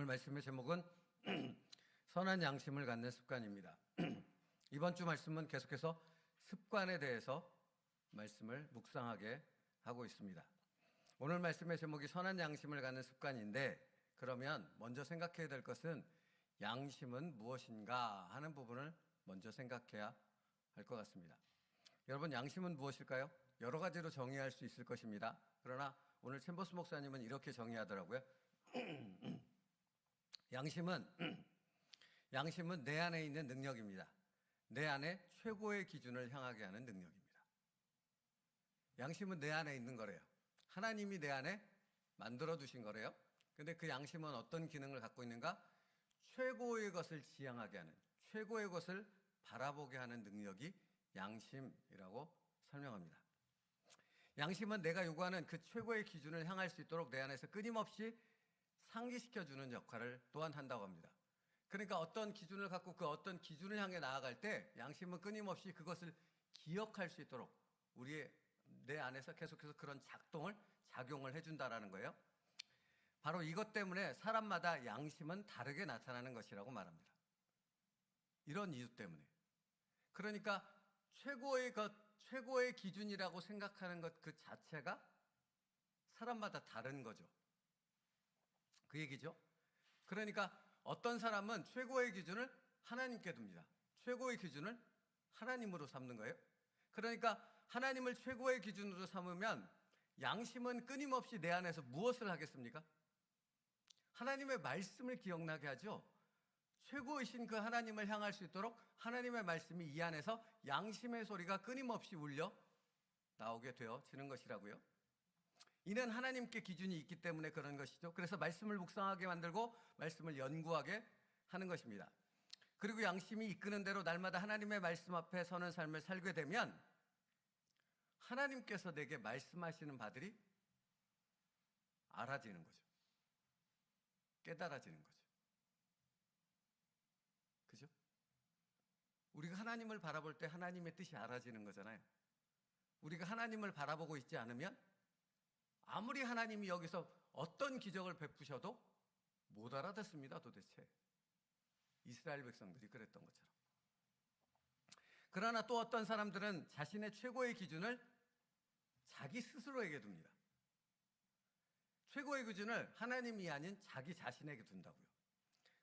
말씀의 제목은 선한 양심을 갖는 습관입니다. 이번 주 말씀은 계속해서 습관에 대해서 말씀을 묵상하게 하고 있습니다. 오늘 말씀의 제목이 선한 양심을 갖는 습관인데, 그러면 먼저 생각해야 될 것은 양심은 무엇인가 하는 부분을 먼저 생각해야 할 것 같습니다. 여러분, 양심은 무엇일까요? 여러 가지로 정의할 수 있을 것입니다. 그러나 오늘 챔버스 목사님은 이렇게 정의하더라고요. 양심은 내 안에 있는 능력입니다. 내 안에 최고의 기준을 향하게 하는 능력입니다. 양심은 내 안에 있는 거래요. 하나님이 내 안에 만들어 두신 거래요. 근데 그 양심은 어떤 기능을 갖고 있는가? 최고의 것을 지향하게 하는, 최고의 것을 바라보게 하는 능력이 양심이라고 설명합니다. 양심은 내가 요구하는 그 최고의 기준을 향할 수 있도록 내 안에서 끊임없이 상기시켜주는 역할을 또한 한다고 합니다. 그러니까 어떤 기준을 갖고 그 어떤 기준을 향해 나아갈 때 양심은 끊임없이 그것을 기억할 수 있도록 내 안에서 계속해서 그런 작용을 해준다라는 거예요. 바로 이것 때문에 사람마다 양심은 다르게 나타나는 것이라고 말합니다. 이런 이유 때문에. 그러니까 최고의 기준이라고 생각하는 것 그 자체가 사람마다 다른 거죠. 그 얘기죠. 그러니까 어떤 사람은 최고의 기준을 하나님께 둡니다. 최고의 기준을 하나님으로 삼는 거예요. 그러니까 하나님을 최고의 기준으로 삼으면 양심은 끊임없이 내 안에서 무엇을 하겠습니까? 하나님의 말씀을 기억나게 하죠. 최고이신 그 하나님을 향할 수 있도록 하나님의 말씀이 이 안에서 양심의 소리가 끊임없이 울려 나오게 되어지는 것이라고요. 이는 하나님께 기준이 있기 때문에 그런 것이죠. 그래서 말씀을 묵상하게 만들고 말씀을 연구하게 하는 것입니다. 그리고 양심이 이끄는 대로 날마다 하나님의 말씀 앞에 서는 삶을 살게 되면 하나님께서 내게 말씀하시는 바들이 알아지는 거죠. 깨달아지는 거죠. 그죠? 우리가 하나님을 바라볼 때 하나님의 뜻이 알아지는 거잖아요. 우리가 하나님을 바라보고 있지 않으면 아무리 하나님이 여기서 어떤 기적을 베푸셔도 못 알아듣습니다, 도대체. 이스라엘 백성들이 그랬던 것처럼. 그러나 또 어떤 사람들은 자신의 최고의 기준을 자기 스스로에게 둡니다. 최고의 기준을 하나님이 아닌 자기 자신에게 둔다고요.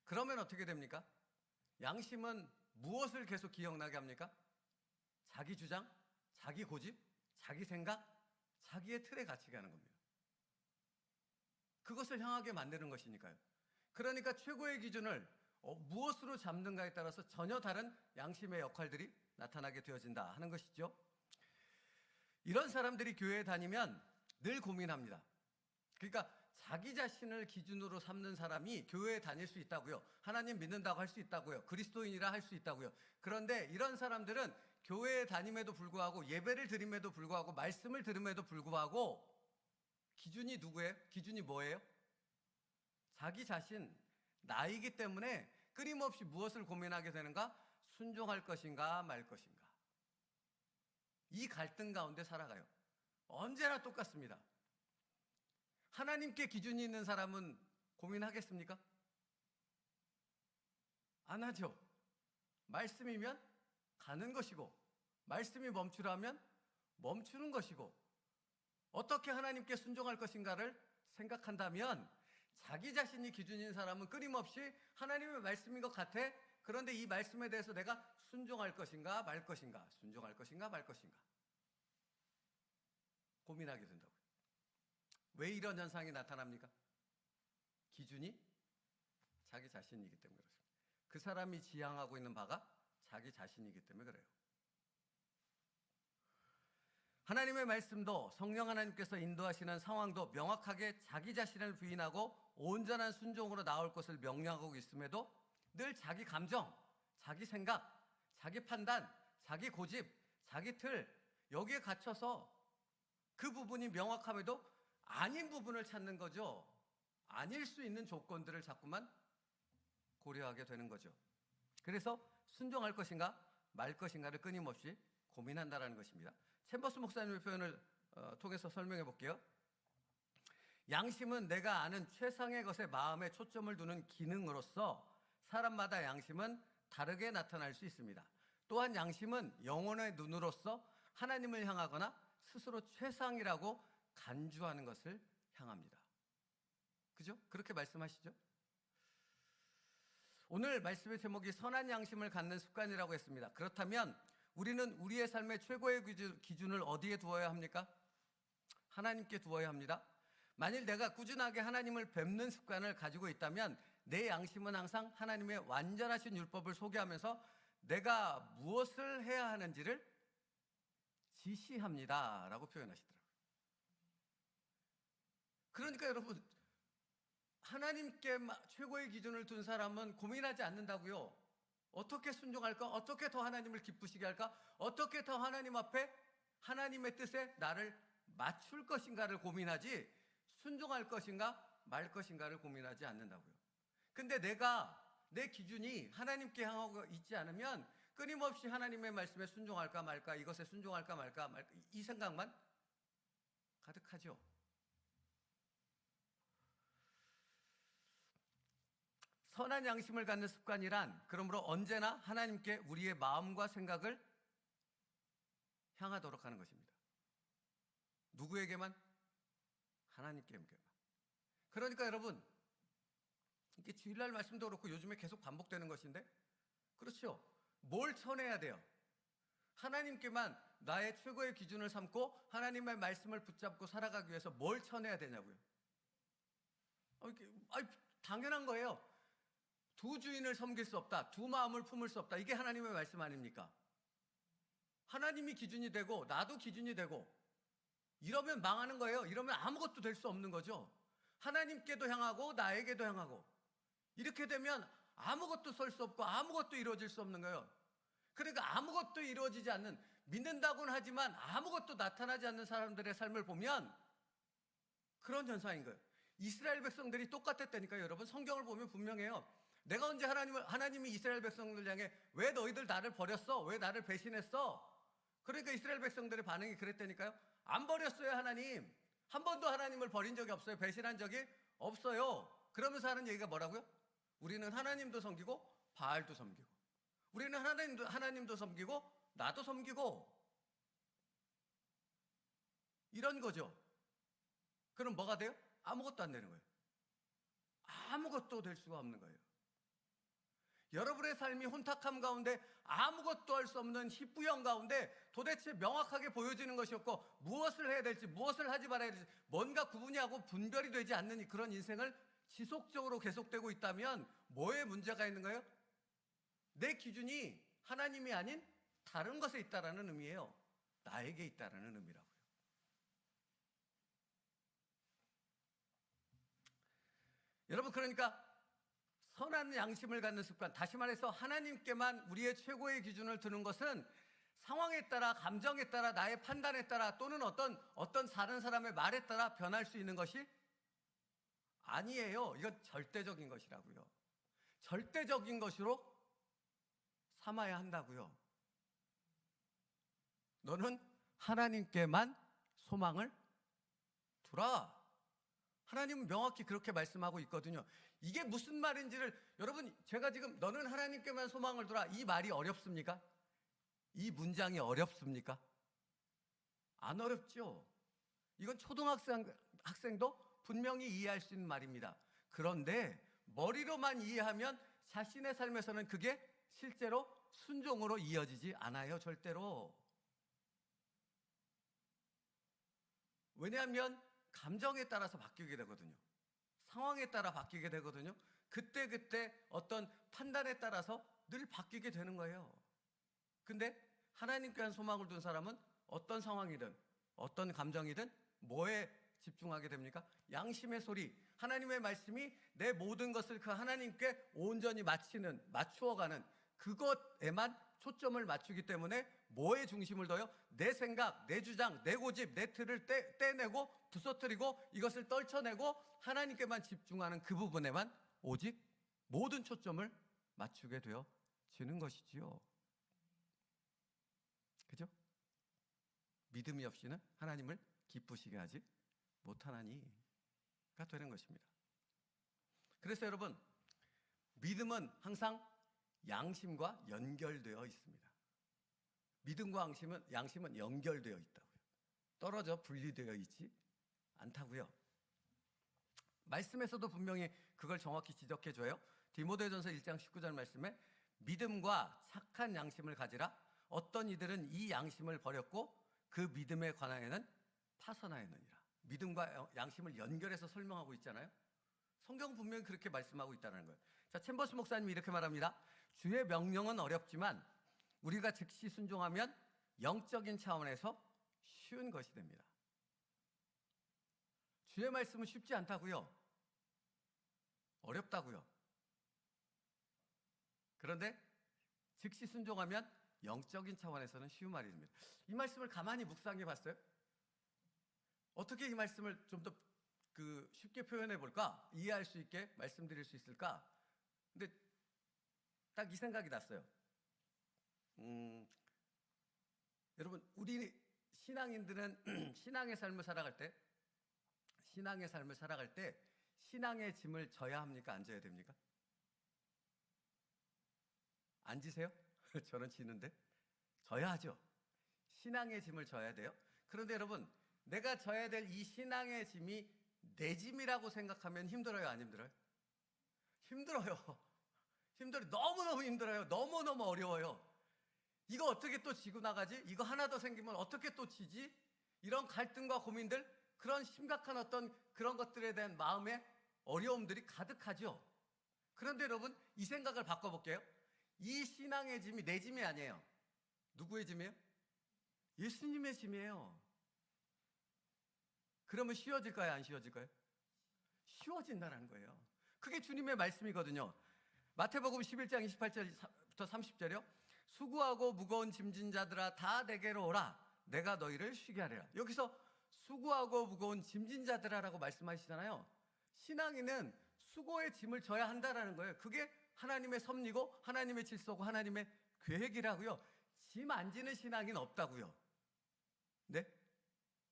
그러면 어떻게 됩니까? 양심은 무엇을 계속 기억나게 합니까? 자기 주장, 자기 고집, 자기 생각, 자기의 틀에 갇히게 하는 겁니다. 그것을 향하게 만드는 것이니까요. 그러니까 최고의 기준을 무엇으로 잡는가에 따라서 전혀 다른 양심의 역할들이 나타나게 되어진다 하는 것이죠. 이런 사람들이 교회에 다니면 늘 고민합니다. 그러니까 자기 자신을 기준으로 삼는 사람이 교회에 다닐 수 있다고요. 하나님 믿는다고 할 수 있다고요. 그리스도인이라 할 수 있다고요. 그런데 이런 사람들은 교회에 다님에도 불구하고, 예배를 드림에도 불구하고, 말씀을 들음에도 불구하고 기준이 누구예요? 기준이 뭐예요? 자기 자신, 나이기 때문에 끊임없이 무엇을 고민하게 되는가? 순종할 것인가 말 것인가. 이 갈등 가운데 살아가요. 언제나 똑같습니다. 하나님께 기준이 있는 사람은 고민하겠습니까? 안 하죠. 말씀이면 가는 것이고, 말씀이 멈추라면 멈추는 것이고, 어떻게 하나님께 순종할 것인가를 생각한다면 자기 자신이 기준인 사람은 끊임없이 하나님의 말씀인 것 같아. 그런데 이 말씀에 대해서 내가 순종할 것인가 말 것인가, 순종할 것인가 말 것인가 고민하게 된다고요. 왜 이런 현상이 나타납니까? 기준이 자기 자신이기 때문에 그렇습니다. 그 사람이 지향하고 있는 바가 자기 자신이기 때문에 그래요. 하나님의 말씀도 성령 하나님께서 인도하시는 상황도 명확하게 자기 자신을 부인하고 온전한 순종으로 나올 것을 명령하고 있음에도 늘 자기 감정, 자기 생각, 자기 판단, 자기 고집, 자기 틀, 여기에 갇혀서 그 부분이 명확함에도 아닌 부분을 찾는 거죠. 아닐 수 있는 조건들을 자꾸만 고려하게 되는 거죠. 그래서 순종할 것인가 말 것인가를 끊임없이 고민한다는 것입니다. 챔버스 목사님의 표현을 통해서 설명해 볼게요. 양심은 내가 아는 최상의 것에 마음에 초점을 두는 기능으로서 사람마다 양심은 다르게 나타날 수 있습니다. 또한 양심은 영혼의 눈으로서 하나님을 향하거나 스스로 최상이라고 간주하는 것을 향합니다. 그죠? 그렇게 말씀하시죠? 오늘 말씀의 제목이 선한 양심을 갖는 습관이라고 했습니다. 그렇다면 우리는 우리의 삶의 최고의 기준을 어디에 두어야 합니까? 하나님께 두어야 합니다. 만일 내가 꾸준하게 하나님을 뵙는 습관을 가지고 있다면 내 양심은 항상 하나님의 완전하신 율법을 소개하면서 내가 무엇을 해야 하는지를 지시합니다 라고 표현하시더라고요. 그러니까 여러분, 하나님께 최고의 기준을 둔 사람은 고민하지 않는다고요. 어떻게 순종할까? 어떻게 더 하나님을 기쁘시게 할까? 어떻게 더 하나님 앞에 하나님의 뜻에 나를 맞출 것인가를 고민하지, 순종할 것인가 말 것인가를 고민하지 않는다고요. 근데 내가 내 기준이 하나님께 향하고 있지 않으면 끊임없이 하나님의 말씀에 순종할까 말까, 이것에 순종할까 말까 이 생각만 가득하죠. 선한 양심을 갖는 습관이란 그러므로 언제나 하나님께 우리의 마음과 생각을 향하도록 하는 것입니다. 누구에게만? 하나님께만. 그러니까 여러분, 이게 주일날 말씀도 그렇고 요즘에 계속 반복되는 것인데, 그렇죠? 뭘 쳐내야 돼요? 하나님께만 나의 최고의 기준을 삼고 하나님의 말씀을 붙잡고 살아가기 위해서 뭘 쳐내야 되냐고요? 당연한 거예요. 두 주인을 섬길 수 없다, 두 마음을 품을 수 없다, 이게 하나님의 말씀 아닙니까? 하나님이 기준이 되고 나도 기준이 되고 이러면 망하는 거예요. 이러면 아무것도 될 수 없는 거죠. 하나님께도 향하고 나에게도 향하고 이렇게 되면 아무것도 설 수 없고 아무것도 이루어질 수 없는 거예요. 그러니까 아무것도 이루어지지 않는, 믿는다고는 하지만 아무것도 나타나지 않는 사람들의 삶을 보면 그런 현상인 거예요. 이스라엘 백성들이 똑같았다니까요. 여러분, 성경을 보면 분명해요. 내가 언제 하나님이 이스라엘 백성들 향해 왜 너희들 나를 버렸어? 왜 나를 배신했어? 그러니까 이스라엘 백성들의 반응이 그랬다니까요. 안 버렸어요, 하나님. 한 번도 하나님을 버린 적이 없어요. 배신한 적이 없어요. 그러면서 하는 얘기가 뭐라고요? 우리는 하나님도 섬기고 바알도 섬기고, 우리는 하나님도 섬기고 나도 섬기고, 이런 거죠. 그럼 뭐가 돼요? 아무것도 안 되는 거예요. 아무것도 될 수가 없는 거예요. 여러분의 삶이 혼탁함 가운데 아무것도 할 수 없는 희뿌연 가운데 도대체 명확하게 보여지는 것이 없고 무엇을 해야 될지, 무엇을 하지 말아야 될지 뭔가 구분이 하고 분별이 되지 않는 그런 인생을 지속적으로 계속되고 있다면 뭐에 문제가 있는 거예요? 내 기준이 하나님이 아닌 다른 것에 있다라는 의미예요. 나에게 있다라는 의미라고요. 여러분, 그러니까 선한 양심을 갖는 습관, 다시 말해서 하나님께만 우리의 최고의 기준을 두는 것은 상황에 따라, 감정에 따라, 나의 판단에 따라 또는 어떤 다른 사람의 말에 따라 변할 수 있는 것이 아니에요. 이건 절대적인 것이라고요. 절대적인 것으로 삼아야 한다고요. 너는 하나님께만 소망을 두라. 하나님은 명확히 그렇게 말씀하고 있거든요. 이게 무슨 말인지를, 여러분, 제가 지금 너는 하나님께만 소망을 두라, 이 말이 어렵습니까? 이 문장이 어렵습니까? 안 어렵죠. 이건 학생도 분명히 이해할 수 있는 말입니다. 그런데 머리로만 이해하면 자신의 삶에서는 그게 실제로 순종으로 이어지지 않아요. 절대로. 왜냐하면 감정에 따라서 바뀌게 되거든요. 상황에 따라 바뀌게 되거든요. 그때 어떤 판단에 따라서 늘 바뀌게 되는 거예요. 근데 하나님께 한 소망을 둔 사람은 어떤 상황이든 어떤 감정이든 뭐에 집중하게 됩니까? 양심의 소리, 하나님의 말씀이 내 모든 것을 그 하나님께 온전히 맞추어가는 그것에만 초점을 맞추기 때문에 뭐에 중심을 둬요? 내 생각, 내 주장, 내 고집, 내 틀을 떼내고 부서뜨리고 이것을 떨쳐내고 하나님께만 집중하는 그 부분에만 오직 모든 초점을 맞추게 되어지는 것이지요. 그죠? 믿음이 없이는 하나님을 기쁘시게 하지 못하나니. 되는 것입니다. 그래서 여러분, 믿음은 항상 양심과 연결되어 있습니다. 믿음과 양심은 연결되어 있다고요. 떨어져 분리되어 있지 않다고요. 말씀에서도 분명히 그걸 정확히 지적해줘요. 디모데전서 1장 19절 말씀에 믿음과 착한 양심을 가지라. 어떤 이들은 이 양심을 버렸고 그 믿음에 관하여는 파선하였느니라. 믿음과 양심을 연결해서 설명하고 있잖아요. 성경은 분명히 그렇게 말씀하고 있다는 거예요. 자, 챔버스 목사님이 이렇게 말합니다. 주의 명령은 어렵지만 우리가 즉시 순종하면 영적인 차원에서 쉬운 것이 됩니다. 주의 말씀은 쉽지 않다고요. 어렵다고요. 그런데 즉시 순종하면 영적인 차원에서는 쉬운 말이 됩니다. 이 말씀을 가만히 묵상해 봤어요? 어떻게 이 말씀을 좀 더 쉽게 표현해 볼까? 이해할 수 있게 말씀드릴 수 있을까? 근데 딱 이 생각이 났어요. 여러분, 우리 신앙인들은 신앙의 삶을 살아갈 때 신앙의 짐을 져야 합니까? 안 져야 됩니까? 안 지세요? 저는 지는데. 져야 하죠. 신앙의 짐을 져야 돼요. 그런데 여러분, 내가 져야 될 이 신앙의 짐이 내 짐이라고 생각하면 힘들어요, 안 힘들어요? 힘들어요. 너무너무 힘들어요. 너무너무 어려워요. 이거 어떻게 또 지고 나가지? 이거 하나 더 생기면 어떻게 또 지지? 이런 갈등과 고민들, 그런 심각한 어떤 그런 것들에 대한 마음의 어려움들이 가득하죠. 그런데 여러분, 이 생각을 바꿔볼게요. 이 신앙의 짐이 내 짐이 아니에요. 누구의 짐이에요? 예수님의 짐이에요. 그러면 쉬워질까요? 안 쉬워질까요? 쉬워진다는 거예요. 그게 주님의 말씀이거든요. 마태복음 11장 28절부터 30절이요. 수고하고 무거운 짐진 자들아 다 내게로 오라. 내가 너희를 쉬게 하리라. 여기서 수고하고 무거운 짐진 자들아라고 말씀하시잖아요. 신앙인은 수고의 짐을 져야 한다라는 거예요. 그게 하나님의 섭리고 하나님의 질서고 하나님의 계획이라고요. 짐 안 지는 신앙인 없다고요. 네?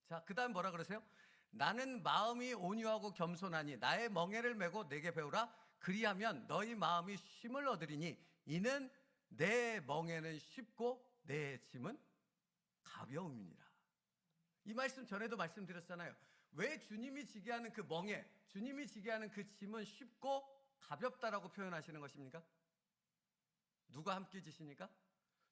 자, 그 다음 뭐라 그러세요? 나는 마음이 온유하고 겸손하니 나의 멍에를 메고 내게 배우라. 그리하면 너희 마음이 쉼을 얻으리니 이는 내 멍에는 쉽고 내 짐은 가벼움이니라. 이 말씀 전에도 말씀드렸잖아요. 왜 주님이 지게 하는 그 멍에, 주님이 지게 하는 그 짐은 쉽고 가볍다라고 표현하시는 것입니까? 누가 함께 지시니까?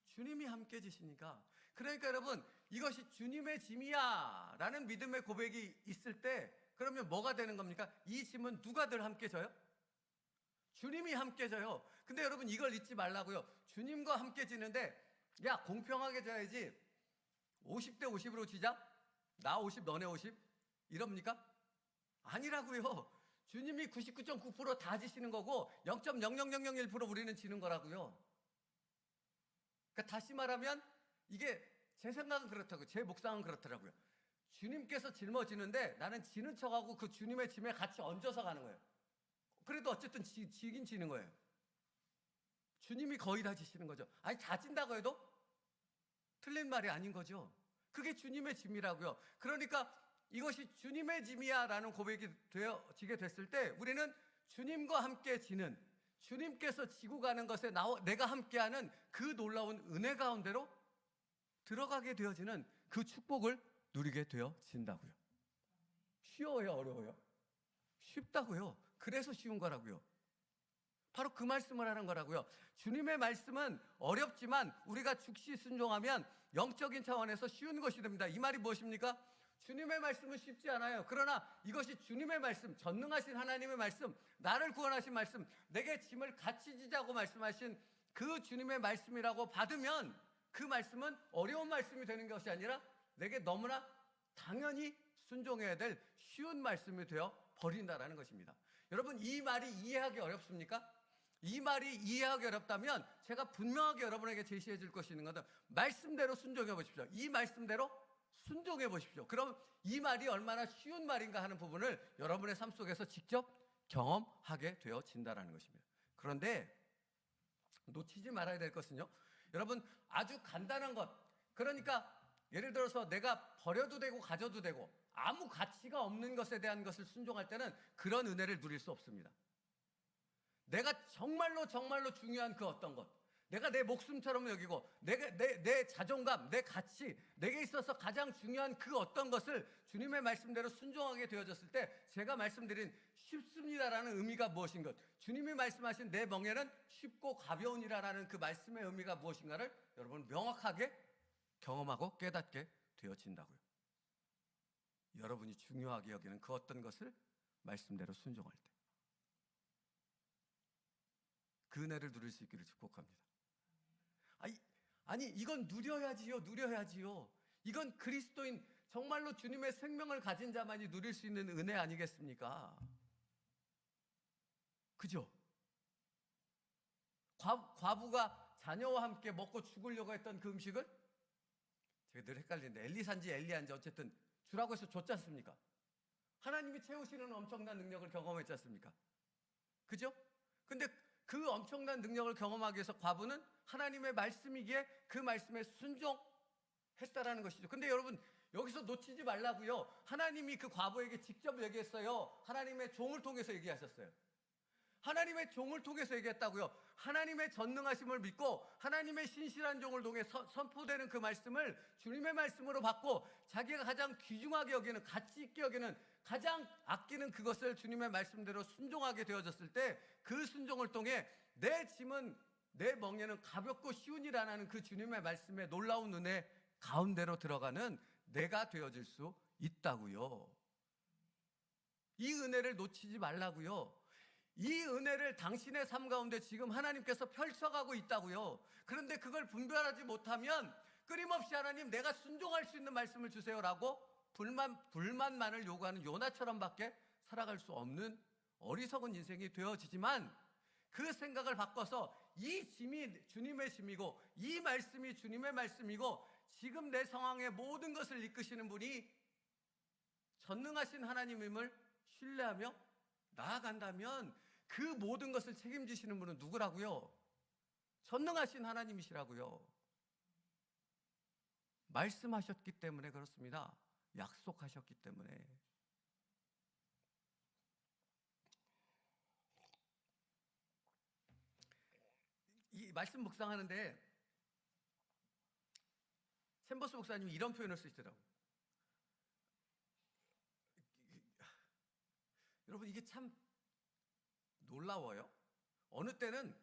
주님이 함께 지시니까. 그러니까 여러분, 이것이 주님의 짐이야 라는 믿음의 고백이 있을 때 그러면 뭐가 되는 겁니까? 이 짐은 누가들 함께 져요? 주님이 함께 져요. 근데 여러분, 이걸 잊지 말라고요. 주님과 함께 지는데 야, 공평하게 져야지 50대 50으로 지자? 나 50, 너네 50? 이럽니까? 아니라고요. 주님이 99.9% 다 지시는 거고 0.00001% 우리는 지는 거라고요. 그러니까 다시 말하면 이게 제 생각은 그렇다고요. 제 묵상은 그렇더라고요. 주님께서 짊어지는데 나는 지는 척하고 그 주님의 짐에 같이 얹어서 가는 거예요. 그래도 어쨌든 지긴 지는 거예요. 주님이 거의 다 지시는 거죠. 아니, 다 진다고 해도 틀린 말이 아닌 거죠. 그게 주님의 짐이라고요. 그러니까 이것이 주님의 짐이야 라는 고백이 되어지게 됐을 때 우리는 주님과 함께 지는, 주님께서 지고 가는 것에 내가 함께하는 그 놀라운 은혜 가운데로 들어가게 되어지는 그 축복을 누리게 되어진다고요. 쉬워요, 어려워요? 쉽다고요. 그래서 쉬운 거라고요. 바로 그 말씀을 하는 거라고요. 주님의 말씀은 어렵지만 우리가 즉시 순종하면 영적인 차원에서 쉬운 것이 됩니다. 이 말이 무엇입니까? 주님의 말씀은 쉽지 않아요. 그러나 이것이 주님의 말씀, 전능하신 하나님의 말씀, 나를 구원하신 말씀, 내게 짐을 같이 지자고 말씀하신 그 주님의 말씀이라고 받으면 그 말씀은 어려운 말씀이 되는 것이 아니라 내게 너무나 당연히 순종해야 될 쉬운 말씀이 되어 버린다라는 것입니다. 여러분, 이 말이 이해하기 어렵습니까? 이 말이 이해하기 어렵다면 제가 분명하게 여러분에게 제시해 줄 것이 있는 것은 말씀대로 순종해 보십시오. 이 말씀대로 순종해 보십시오. 그럼 이 말이 얼마나 쉬운 말인가 하는 부분을 여러분의 삶 속에서 직접 경험하게 되어진다는 것입니다. 그런데 놓치지 말아야 될 것은요, 여러분, 아주 간단한 것, 그러니까 예를 들어서 내가 버려도 되고 가져도 되고 아무 가치가 없는 것에 대한 것을 순종할 때는 그런 은혜를 누릴 수 없습니다. 내가 정말로 중요한 그 어떤 것, 내가 내 목숨처럼 여기고 내 자존감, 내 가치, 내게 있어서 가장 중요한 그 어떤 것을 주님의 말씀대로 순종하게 되어졌을 때 제가 말씀드린 쉽습니다라는 의미가 무엇인 것, 주님이 말씀하신 내 멍에는 쉽고 가벼우니라라는 그 말씀의 의미가 무엇인가를 여러분 명확하게 경험하고 깨닫게 되어진다고요. 여러분이 중요하게 여기는 그 어떤 것을 말씀대로 순종할 때 그 은혜를 누릴 수 있기를 축복합니다. 아니 이건 누려야지요. 이건 그리스도인 정말로 주님의 생명을 가진 자만이 누릴 수 있는 은혜 아니겠습니까? 그죠? 과부가 자녀와 함께 먹고 죽으려고 했던 그 음식을 제가 늘 헷갈리는데 엘리산지 엘리안지 어쨌든 주라고 해서 줬지 않습니까? 하나님이 채우시는 엄청난 능력을 경험했지 않습니까? 그죠? 근데 그 엄청난 능력을 경험하기 위해서 과부는 하나님의 말씀이기에 그 말씀에 순종했다라는 것이죠. 근데 여러분 여기서 놓치지 말라고요. 하나님이 그 과부에게 직접 얘기했어요. 하나님의 종을 통해서 얘기하셨어요. 하나님의 종을 통해서 얘기했다고요. 하나님의 전능하심을 믿고 하나님의 신실한 종을 통해 선포되는 그 말씀을 주님의 말씀으로 받고 자기가 가장 귀중하게 여기는, 가치 있게 여기는, 가장 아끼는 그것을 주님의 말씀대로 순종하게 되어졌을 때 그 순종을 통해 내 짐은, 내 멍에는 가볍고 쉬우니라는 그 주님의 말씀의 놀라운 은혜 가운데로 들어가는 내가 되어질 수 있다고요. 이 은혜를 놓치지 말라고요. 이 은혜를 당신의 삶 가운데 지금 하나님께서 펼쳐가고 있다고요. 그런데 그걸 분별하지 못하면 끊임없이 하나님 내가 순종할 수 있는 말씀을 주세요라고 불만만을 요구하는 요나처럼밖에 살아갈 수 없는 어리석은 인생이 되어지지만 그 생각을 바꿔서 이 짐이 주님의 짐이고 이 말씀이 주님의 말씀이고 지금 내 상황의 모든 것을 이끄시는 분이 전능하신 하나님임을 신뢰하며 나아간다면 그 모든 것을 책임지시는 분은 누구라고요? 전능하신 하나님이시라고요. 말씀하셨기 때문에 그렇습니다. 약속하셨기 때문에. 이 말씀 묵상하는데 샘버스 목사님이 이런 표현을 쓰시더라고요. 여러분 이게 참 놀라워요. 어느 때는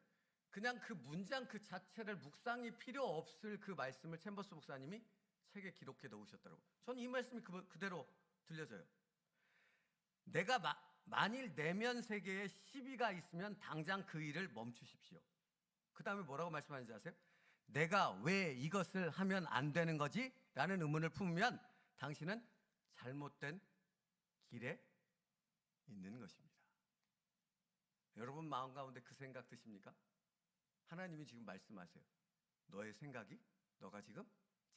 그냥 그 문장 그 자체를 묵상이 필요 없을 그 말씀을 챔버스 목사님이 책에 기록해 놓으셨더라고요. 저는 이 말씀이 그대로 들려져요. 내가 만일 내면 세계에 시비가 있으면 당장 그 일을 멈추십시오. 그 다음에 뭐라고 말씀하는지 아세요? 내가 왜 이것을 하면 안 되는 거지? 라는 의문을 품으면 당신은 잘못된 길에 있는 것입니다. 여러분 마음 가운데 그 생각 드십니까? 하나님이 지금 말씀하세요. 너의 생각이 너가 지금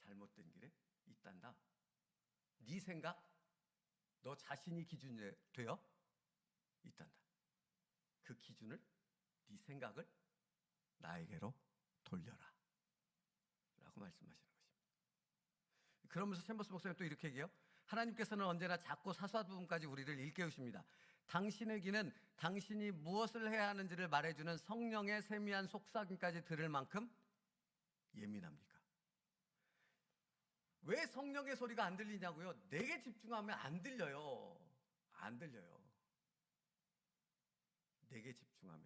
잘못된 길에 있단다. 네 생각, 너 자신이 기준이 되어 있단다. 그 기준을, 네 생각을 나에게로 돌려라 라고 말씀하시는 것입니다. 그러면서 샘버스 목사님 또 이렇게 얘기해요. 하나님께서는 언제나 작고 사소한 부분까지 우리를 일깨우십니다. 당신의 귀는 당신이 무엇을 해야 하는지를 말해주는 성령의 세미한 속삭임까지 들을 만큼 예민합니까? 왜 성령의 소리가 안 들리냐고요? 내게 집중하면 안 들려요. 안 들려요. 내게 집중하면.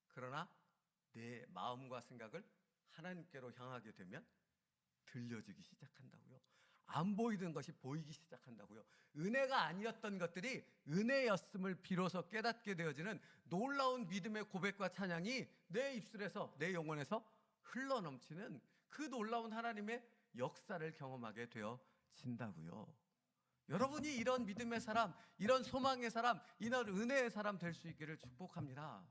그러나 내 마음과 생각을 하나님께로 향하게 되면 들려지기 시작한다고요. 안 보이던 것이 보이기 시작한다고요. 은혜가 아니었던 것들이 은혜였음을 비로소 깨닫게 되어지는 놀라운 믿음의 고백과 찬양이 내 입술에서, 내 영혼에서 흘러넘치는 그 놀라운 하나님의 역사를 경험하게 되어진다고요. 여러분이 이런 믿음의 사람, 이런 소망의 사람, 이런 은혜의 사람 될 수 있기를 축복합니다.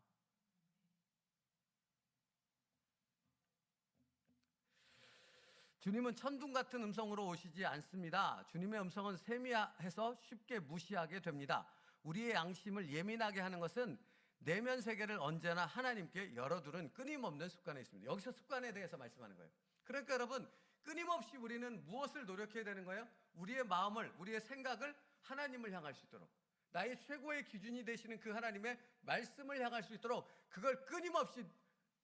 주님은 천둥 같은 음성으로 오시지 않습니다. 주님의 음성은 세미해서 쉽게 무시하게 됩니다. 우리의 양심을 예민하게 하는 것은 내면 세계를 언제나 하나님께 열어두는 끊임없는 습관에 있습니다. 여기서 습관에 대해서 말씀하는 거예요. 그러니까 여러분 끊임없이 우리는 무엇을 노력해야 되는 거예요? 우리의 마음을, 우리의 생각을 하나님을 향할 수 있도록, 나의 최고의 기준이 되시는 그 하나님의 말씀을 향할 수 있도록 그걸 끊임없이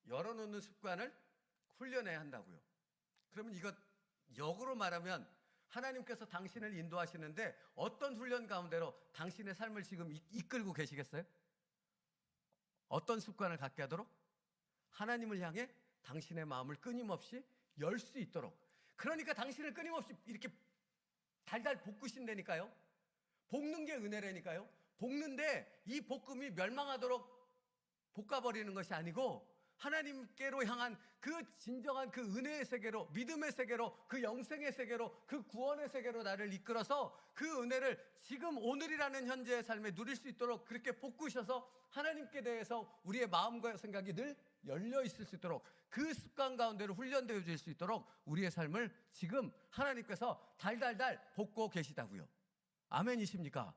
열어놓는 습관을 훈련해야 한다고요. 그러면 이것 역으로 말하면 하나님께서 당신을 인도하시는데 어떤 훈련 가운데로 당신의 삶을 지금 이끌고 계시겠어요? 어떤 습관을 갖게 하도록? 하나님을 향해 당신의 마음을 끊임없이 열 수 있도록. 그러니까 당신을 끊임없이 이렇게 달달 볶으신다니까요. 볶는 게 은혜라니까요. 볶는데 이 볶음이 멸망하도록 볶아버리는 것이 아니고 하나님께로 향한 그 진정한 그 은혜의 세계로, 믿음의 세계로, 그 영생의 세계로, 그 구원의 세계로 나를 이끌어서 그 은혜를 지금 오늘이라는 현재의 삶에 누릴 수 있도록 그렇게 볶으셔서 하나님께 대해서 우리의 마음과 생각이 늘 열려 있을 수 있도록 그 습관 가운데로 훈련되어 질 수 있도록 우리의 삶을 지금 하나님께서 달달달 볶고 계시다고요. 아멘이십니까?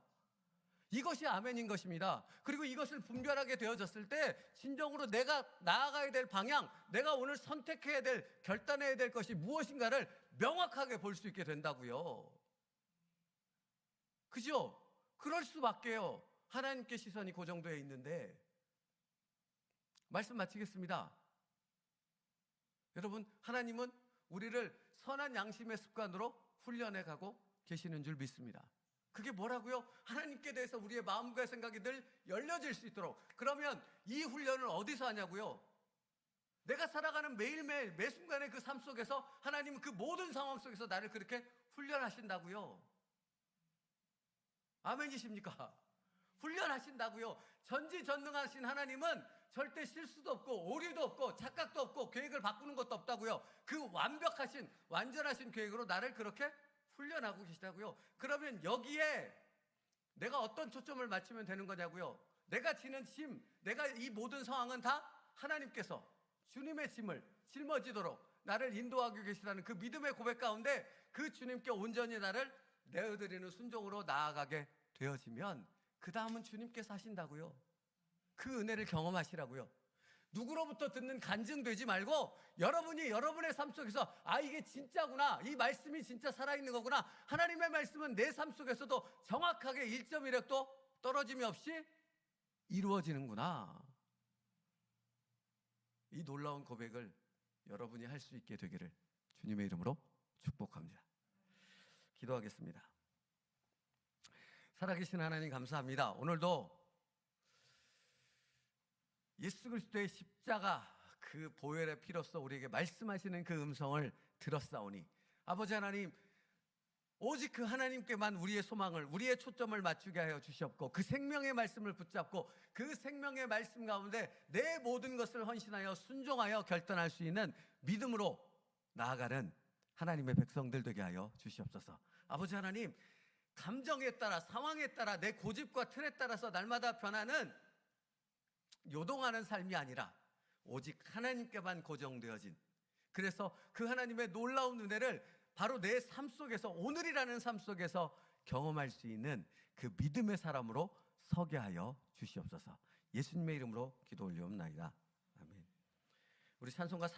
이것이 아멘인 것입니다. 그리고 이것을 분별하게 되어졌을 때 진정으로 내가 나아가야 될 방향, 내가 오늘 선택해야 될, 결단해야 될 것이 무엇인가를 명확하게 볼 수 있게 된다고요. 그죠? 그럴 수밖에요. 하나님께 시선이 고정되어 있는데. 말씀 마치겠습니다. 여러분, 하나님은 우리를 선한 양심의 습관으로 훈련해 가고 계시는 줄 믿습니다. 그게 뭐라고요? 하나님께 대해서 우리의 마음과 생각이 늘 열려질 수 있도록. 그러면 이 훈련을 어디서 하냐고요? 내가 살아가는 매일매일 매 순간의 그 삶 속에서 하나님은 그 모든 상황 속에서 나를 그렇게 훈련하신다고요. 아멘이십니까? 훈련하신다고요. 전지전능하신 하나님은 절대 실수도 없고 오류도 없고 착각도 없고 계획을 바꾸는 것도 없다고요. 그 완벽하신 완전하신 계획으로 나를 그렇게 훈련하고 계시다고요. 그러면 여기에 내가 어떤 초점을 맞추면 되는 거냐고요. 내가 지는 짐, 내가 이 모든 상황은 다 하나님께서 주님의 짐을 짊어지도록 나를 인도하고 계시다는 그 믿음의 고백 가운데 그 주님께 온전히 나를 내어드리는 순종으로 나아가게 되어지면 그 다음은 주님께서 하신다고요. 그 은혜를 경험하시라고요. 누구로부터 듣는 간증되지 말고 여러분이 여러분의 삶 속에서 이게 진짜구나, 이 말씀이 진짜 살아있는 거구나, 하나님의 말씀은 내 삶 속에서도 정확하게 1.1획도 떨어짐이 없이 이루어지는구나. 이 놀라운 고백을 여러분이 할 수 있게 되기를 주님의 이름으로 축복합니다. 기도하겠습니다. 살아계신 하나님 감사합니다. 오늘도 예수 그리스도의 십자가 그 보혈의 피로써 우리에게 말씀하시는 그 음성을 들었사오니 아버지 하나님, 오직 그 하나님께만 우리의 소망을, 우리의 초점을 맞추게 하여 주시옵고 그 생명의 말씀을 붙잡고 그 생명의 말씀 가운데 내 모든 것을 헌신하여 순종하여 결단할 수 있는 믿음으로 나아가는 하나님의 백성들 되게 하여 주시옵소서. 아버지 하나님, 감정에 따라, 상황에 따라, 내 고집과 틀에 따라서 날마다 변하는 요동하는 삶이 아니라 오직 하나님께만 고정되어진, 그래서 그 하나님의 놀라운 은혜를 바로 내 삶 속에서, 오늘이라는 삶 속에서 경험할 수 있는 그 믿음의 사람으로 서게 하여 주시옵소서. 예수님의 이름으로 기도 올리옵나이다. 아멘. 우리 찬송가